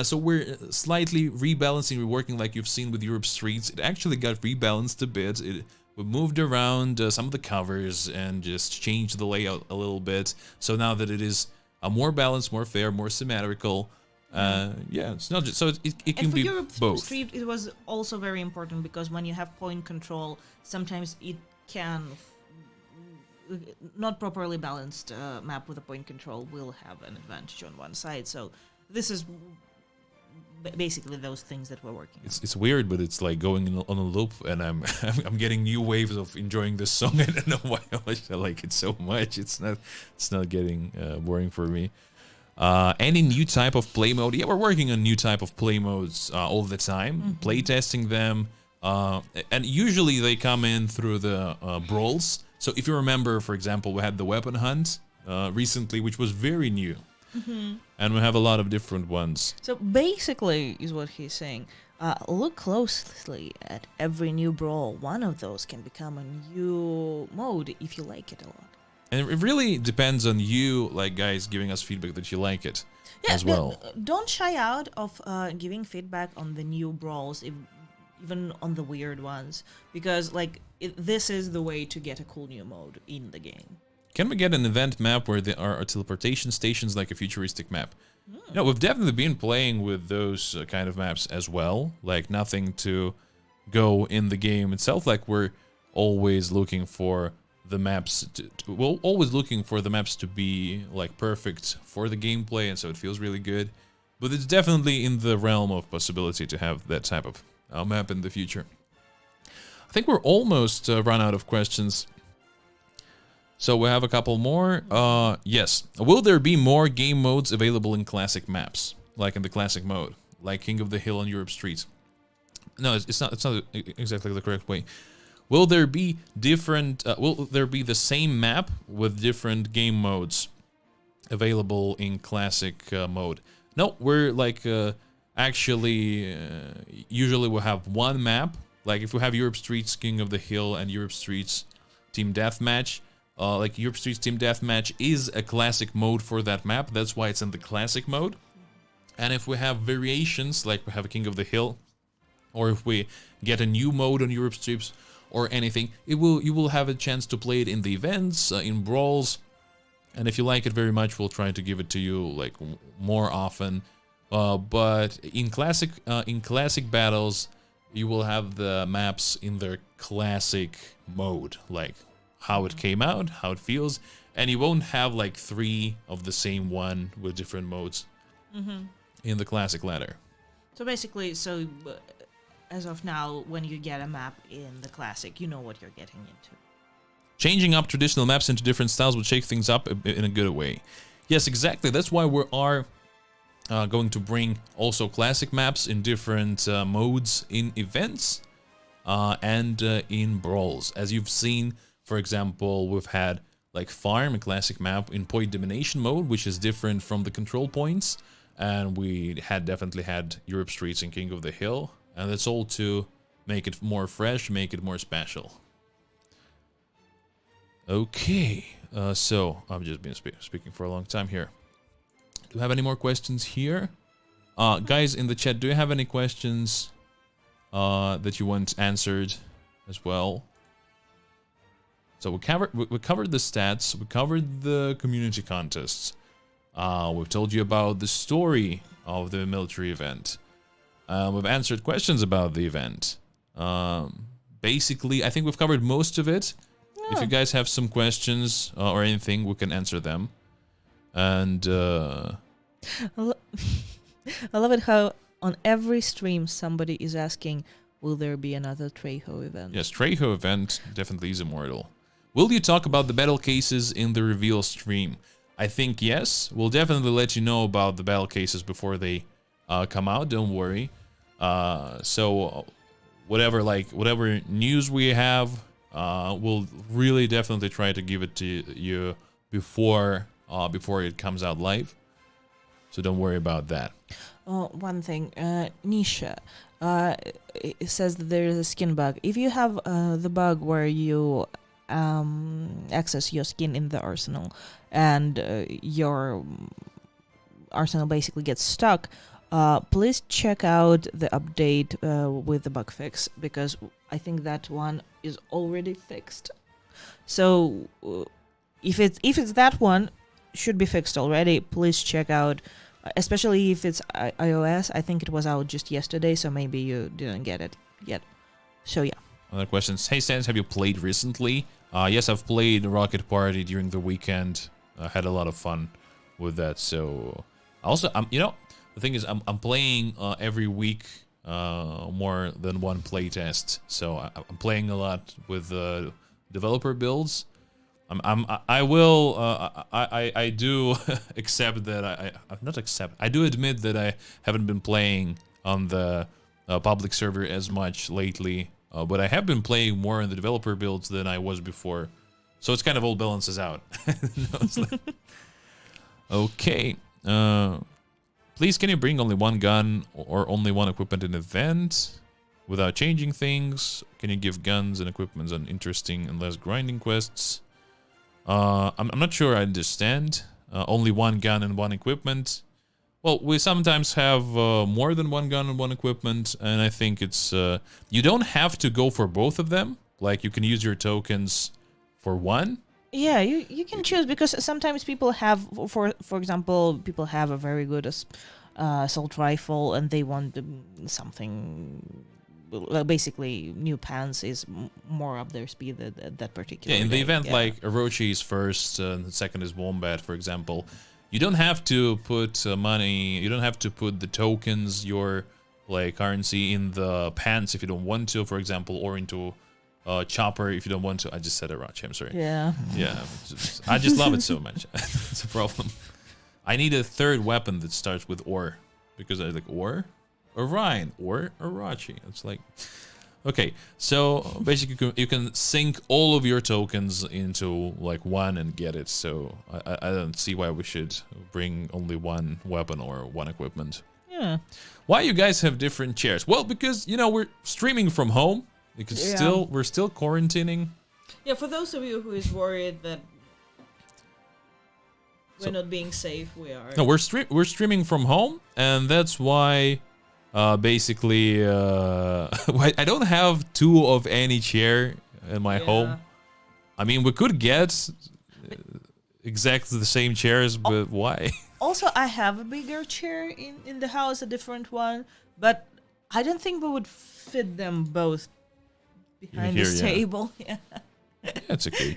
So we're slightly rebalancing, reworking, like you've seen with Europe Streets. It actually got rebalanced a bit. We moved around some of the covers and just changed the layout a little bit. So now that it is more balanced, more fair, more symmetrical. It's not just, so it can be Europe both. Street, it was also very important, because when you have point control, sometimes it can not properly balanced map with a point control will have an advantage on one side. So this is basically those things that we're working on. It's weird, but it's like going on a loop, and I'm getting new waves of enjoying this song. I don't know why I like it so much. It's not getting boring for me. Any new type of play mode? Yeah, we're working on new type of play modes all the time, play testing them, and usually they come in through the brawls. So if you remember, for example, we had the weapon hunt recently, which was very new. And we have a lot of different ones. So basically, is what he's saying. Look closely at every new brawl. One of those can become a new mode if you like it a lot. And it really depends on you, like guys, giving us feedback that you like it as well. Don't shy out of giving feedback on the new brawls, even on the weird ones, because like this is the way to get a cool new mode in the game. Can we get an event map where there are teleportation stations, like a futuristic map? No, we've definitely been playing with those kind of maps as well. Like nothing to go in the game itself. Like we're always looking for the maps. We're always looking for the maps to be like perfect for the gameplay, and so it feels really good. But it's definitely in the realm of possibility to have that type of map in the future. I think we're almost run out of questions. So we have a couple more. Yes. Will there be more game modes available in classic maps, like in the classic mode, like King of the Hill and Europe Street? No, it's not. It's not exactly the correct way. Will there be different? Will there be the same map with different game modes available in classic mode? No, we're like actually usually we'll have one map. Like if we have Europe Streets, King of the Hill, and Europe Streets Team Deathmatch. Like Europe Streets Team Deathmatch is a classic mode for that map. That's why it's in the classic mode. And if we have variations, like we have a King of the Hill, or if we get a new mode on Europe Streets or anything, you will have a chance to play it in the events, in brawls. And if you like it very much, we'll try to give it to you like more often. But in classic battles, you will have the maps in their classic mode, like how it came out, how it feels, and you won't have like 3 of the same one with different modes in the classic ladder. So basically, as of now, when you get a map in the classic, you know what you're getting into. Changing up traditional maps into different styles will shake things up in a good way. Yes, exactly. That's why we are going to bring also classic maps in different modes in events and in brawls. As you've seen, for example, we've had like Farm, a classic map in point domination mode, which is different from the control points. And we definitely had Europe Streets and King of the Hill. And that's all to make it more fresh, make it more special. Okay, so I've just been speaking for a long time here. Do you have any more questions here? Guys in the chat, do you have any questions that you want answered as well? So we covered the stats, we covered the community contests. We've told you about the story of the military event. We've answered questions about the event. Basically, I think we've covered most of it. Yeah. If you guys have some questions or anything, we can answer them. And I love it how on every stream somebody is asking, will there be another Trejo event? Yes, Trejo event definitely is immortal. Will you talk about the battle cases in the reveal stream? I think yes. We'll definitely let you know about the battle cases before they come out. Don't worry. So whatever news we have, we'll really definitely try to give it to you before it comes out live. So don't worry about that. One thing, Nisha it says that there is a skin bug. If you have the bug where you access your skin in the arsenal and your arsenal basically gets stuck, please check out the update with the bug fix, because I think that one is already fixed. So if it's that one, should be fixed already. Please check out, especially if it's iOS. I think it was out just yesterday, so maybe you didn't get it yet. So yeah. Other questions. Hey Sans, have you played recently? Yes, I've played Rocket Party during the weekend. I had a lot of fun with that. So also, the thing is, I'm playing every week more than one playtest. So I'm playing a lot with developer builds. I do accept that I do admit that I haven't been playing on the public server as much lately, but I have been playing more in the developer builds than I was before. So it's kind of all balances out. No, it's like, okay. Please, can you bring only one gun or only one equipment in event without changing things? Can you give guns and equipments on interesting and less grinding quests? I'm not sure I understand. Only one gun and one equipment. Well, we sometimes have more than one gun and one equipment, and I think it's... you don't have to go for both of them. Like, you can use your tokens for one. Yeah, you can choose, because sometimes people have, for example, people have a very good assault rifle and they want something, basically new pants is more up their speed that particular. Yeah, in the day. event like Orochi is first, the second is Wombat, for example. You don't have to put money, you don't have to put the tokens, your like currency in the pants if you don't want to, for example, or into Chopper if you don't want to. I just said Orochi, I'm sorry. Yeah. Yeah, I just love it so much. It's a problem. I need a third weapon that starts with or, because I like or, Orion, or Orochi. It's like, okay, so basically you can sink all of your tokens into like one and get it. So I don't see why we should bring only one weapon or one equipment. Yeah. Why you guys have different chairs? Well, because you know we're streaming from home. Because we're still quarantining. Yeah, for those of you who is worried that we're not being safe, we are. No, we're streaming from home, and that's why basically I don't have two of any chair in my home. I mean, we could get exactly the same chairs, but why? Also, I have a bigger chair in the house, a different one, but I don't think we would fit them both behind this table. Yeah. That's okay.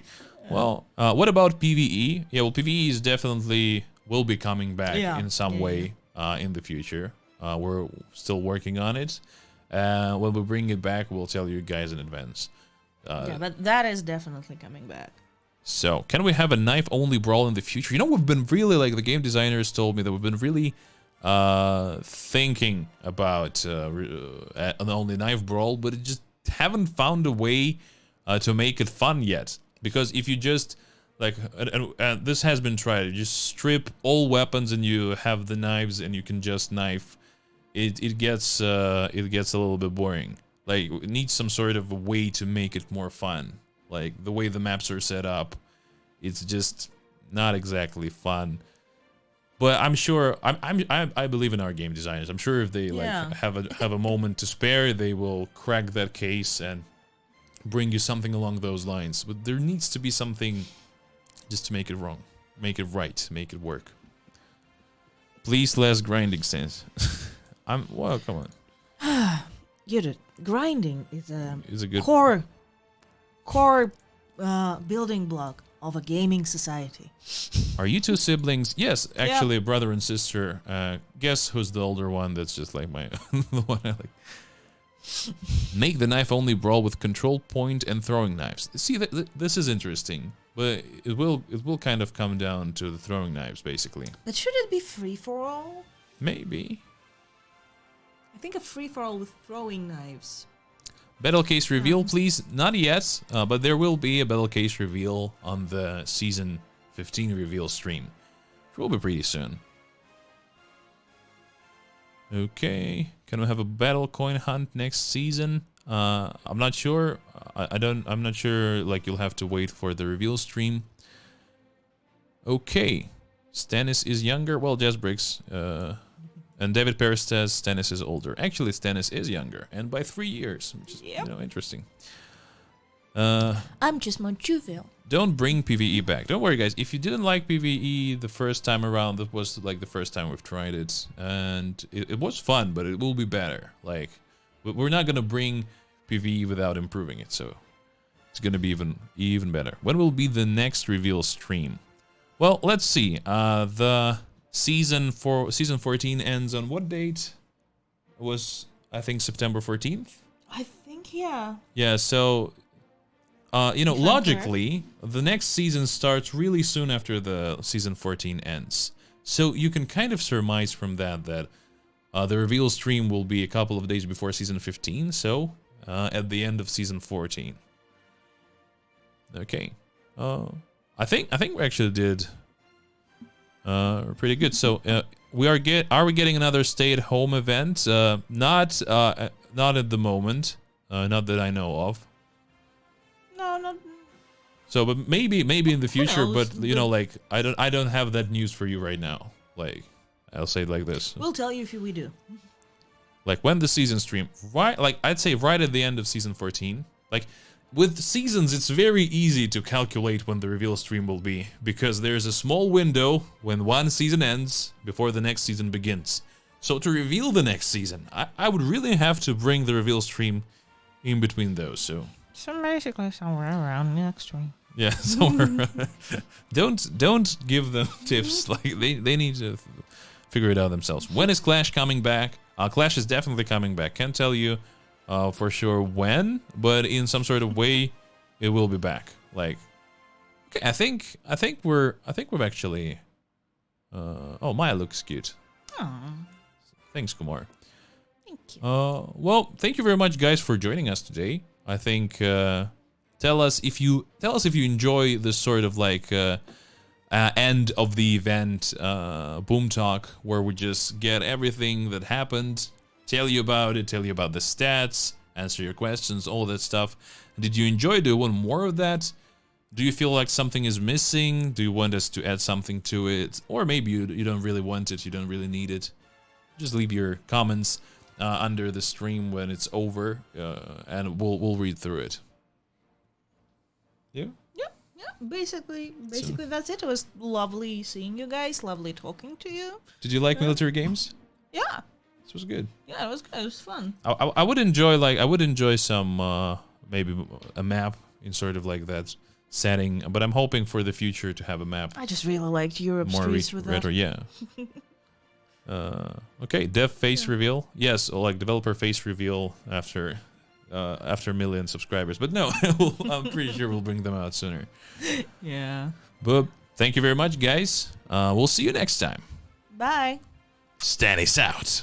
Well, what about PvE? Yeah, well, PvE is definitely will be coming back in some way in the future. We're still working on it. When we bring it back, we'll tell you guys in advance. Yeah, but that is definitely coming back. So, can we have a knife-only brawl in the future? You know, we've been really, like, the game designers told me that we've been really thinking about an only knife brawl, but it just haven't found a way to make it fun yet. Because if you just, like, and this has been tried, you just strip all weapons and you have the knives and you can just knife, it gets a little bit boring. Like, it needs some sort of a way to make it more fun. Like, the way the maps are set up, it's just not exactly fun. But I'm sure, I believe in our game designers. I'm sure if they like have a moment to spare, they will crack that case and bring you something along those lines. But there needs to be something just to make it wrong, make it right, make it work. Please, less grinding sense. Well, come on. Grinding is a good core building block of a gaming society. Are you two siblings? Yes, actually, brother and sister. Guess who's the older one? That's just like my the one I like. Make the knife-only brawl with control point and throwing knives. See, this is interesting, but it will kind of come down to the throwing knives, basically. But should it be free for all? Maybe. I think a free for all with throwing knives. Battle case reveal, please. Not yet, but there will be a battle case reveal on the season 15 reveal stream. It will be pretty soon. Okay, can we have a battle coin hunt next season? I'm not sure. I'm not sure. Like, you'll have to wait for the reveal stream. Okay, Stannis is younger. Well, Jazzbricks. And David Paris says Stannis is older. Actually, Stannis is younger, and by 3 years, which is interesting. I'm just more juvenile. Don't bring PvE back. Don't worry, guys. If you didn't like PvE the first time around, that was like the first time we've tried it, and it was fun, but it will be better. Like, we're not gonna bring PvE without improving it, so it's gonna be even better. When will be the next reveal stream? Well, let's see. The Season 14 ends on what date? It was, I think, September 14th? I think, yeah. Yeah, so, logically, the next season starts really soon after the Season 14 ends. So you can kind of surmise from that the reveal stream will be a couple of days before Season 15, so at the end of Season 14. Okay. I think we actually did pretty good. So are we getting another stay-at-home event? Not at the moment. Not that I know of. No, not. So, but maybe in the future. knows? But you know, like I don't have that news for you right now. Like I'll say it like this. We'll tell you if we do. Like when the season stream, right? Like I'd say right at the end of season 14. Like with seasons, it's very easy to calculate when the reveal stream will be because there's a small window when one season ends before the next season begins. So to reveal the next season, I would really have to bring the reveal stream in between those. So basically somewhere around next week. yeah, somewhere. don't give them tips. Like they need to figure it out themselves. When is Clash coming back? Clash is definitely coming back. Can't tell you for sure when, but in some sort of way, it will be back. Like, okay, I think we've actually. Oh, Maya looks cute. Aww. Thanks, Kumar. Thank you. Well, thank you very much, guys, for joining us today. I think tell us if you enjoy this sort of like end of the event boom talk where we just get everything that happened, tell you about it, tell you about the stats, answer your questions, all that stuff. Did you enjoy? Do you want more of that? Do you feel like something is missing? Do you want us to add something to it? Or maybe you don't really want it, you don't really need it. Just leave your comments under the stream when it's over, and we'll read through it. Yeah? Yeah, basically that's it. It was lovely seeing you guys, lovely talking to you. Did you like military games? Yeah. This was good. Yeah, it was good. It was fun. I would enjoy some maybe a map in sort of like that setting, but I'm hoping for the future to have a map. I just really liked Europe More streets with retro, that. yeah. Okay, dev face reveal. Yes, like developer face reveal after a million subscribers. But no, I'm pretty sure we'll bring them out sooner. Yeah. But thank you very much, guys. We'll see you next time. Bye. Stannis out.